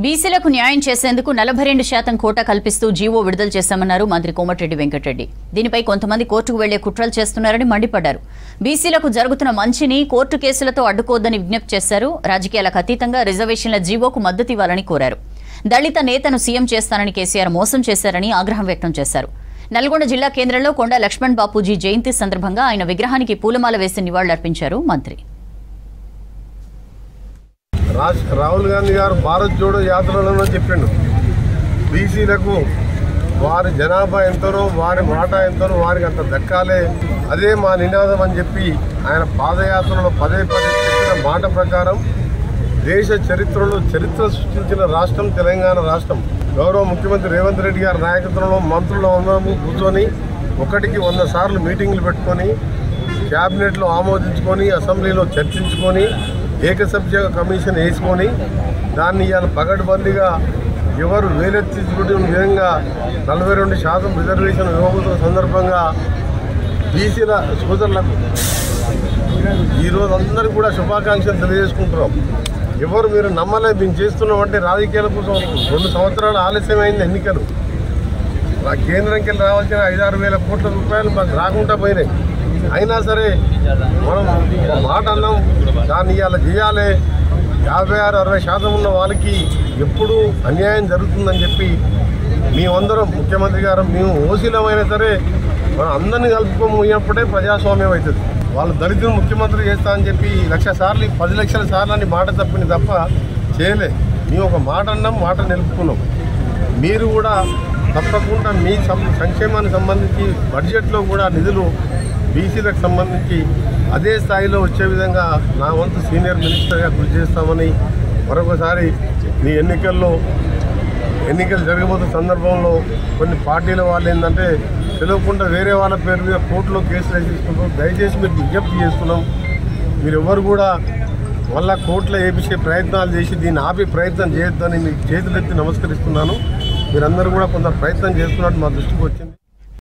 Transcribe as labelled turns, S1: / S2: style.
S1: బీసీలకు న్యాయం చేసేందుకు 42% కోటా కల్పిస్తూ జీవో విడుదల చేశామన్నారు మంత్రి కోమటిరెడ్డి వెంకటరెడ్డి. దీనిపై కొంతమంది కోర్టుకు వెళ్లే కుట్రలు చేస్తున్నారని మండిపడ్డారు. బీసీలకు జరుగుతున్న మంచిని కోర్టు కేసులతో అడ్డుకోవద్దని విజ్ఞప్తి చేశారు. రాజకీయాలకు అతీతంగా రిజర్వేషన్ల జీవోకు మద్దతు ఇవ్వాలని కోరారు. దళిత నేతను సీఎం చేస్తానని కేసీఆర్ మోసం చేశారని ఆగ్రహం వ్యక్తం చేశారు. నల్గొండ జిల్లా కేంద్రంలో కొండా లక్ష్మణ్ బాపూజీ జయంతి సందర్భంగా ఆయన విగ్రహానికి పూలమాల వేసి నివాళులర్పించారు మంత్రి.
S2: రాహుల్ గాంధీ గారు భారత్ జోడో యాత్రలో చెప్పిండు, బీసీలకు వారి జనాభా ఎంతనో వారి మాట ఎంతనో వారికి అంత దక్కాలే, అదే మా నినాదం అని చెప్పి ఆయన పాదయాత్రలో పదే చెప్పిన మాట ప్రకారం దేశ చరిత్రలో చరిత్ర సృష్టించిన రాష్ట్రం తెలంగాణ రాష్ట్రం. గౌరవ ముఖ్యమంత్రి రేవంత్ రెడ్డి గారి నాయకత్వంలో మంత్రులు అందరూ కూర్చొని 1కి 100 సార్లు మీటింగ్లు పెట్టుకొని క్యాబినెట్లో ఆమోదించుకొని అసెంబ్లీలో చర్చించుకొని ఏకసభ్య కమిషన్ వేసుకొని దాన్ని ఇవాళ పగడ్బందీగా ఎవరు వేలెత్తి చూడని విధంగా 42% రిజర్వేషన్ ఇవ్వబోతున్న సందర్భంగా బీసీల సోదరులకు ఈరోజు అందరికీ కూడా శుభాకాంక్షలు తెలియజేసుకుంటున్నాం. ఎవరు మీరు నమ్మలే, మేము చేస్తున్నామంటే రాజకీయాల కోసం 2 సంవత్సరాలు ఆలస్యమైంది ఎన్నికలు. కేంద్రంకి వెళ్ళి రావాల్సిన 5-6 వేల కోట్ల రూపాయలు మాకు రాకుండా పోయినాయి. అయినా సరే మనం మాట అన్నాం, దాన్ని ఇవాళ చేయాలి. 56-60% ఉన్న వాళ్ళకి ఎప్పుడూ అన్యాయం జరుగుతుందని చెప్పి మేమందరం ముఖ్యమంత్రి గారు మేము ఓసీలమైనా సరే మనం అందరినీ కలుపుకోమోయినప్పుడే ప్రజాస్వామ్యం అవుతుంది. వాళ్ళు దళితులు ముఖ్యమంత్రి చేస్తా అని చెప్పి 1,00,000 సార్లు 10 లక్షల సార్లు అని మాట తప్పింది తప్ప చేయలే. మేము ఒక మాట అన్నాం, మాట నిలుపుకున్నాం. మీరు కూడా తప్పకుండా మీ సంక్షేమానికి సంబంధించి బడ్జెట్లో కూడా నిధులు బీసీలకు సంబంధించి అదే స్థాయిలో వచ్చే విధంగా నా వంతు సీనియర్ మినిస్టర్గా కృషి చేస్తామని మరొకసారి మీ ఎన్నికలు జరగబోతున్న సందర్భంలో కొన్ని పార్టీల వాళ్ళు ఏంటంటే తెలియకుండా వేరే వాళ్ళ పేరు మీద కోర్టులో కేసులు వేసేసుకుంటాం. దయచేసి మీరు విజ్ఞప్తి చేస్తున్నాం, మీరు ఎవరు కూడా మళ్ళా కోర్టులో వేపించే ప్రయత్నాలు చేసి దీన్ని ఆపే ప్రయత్నం చేయొద్దని మీకు చేతులెత్తి నమస్కరిస్తున్నాను. మీరందరూ కూడా కొంత ప్రయత్నం చేస్తున్నట్టు మా దృష్టికి వచ్చింది.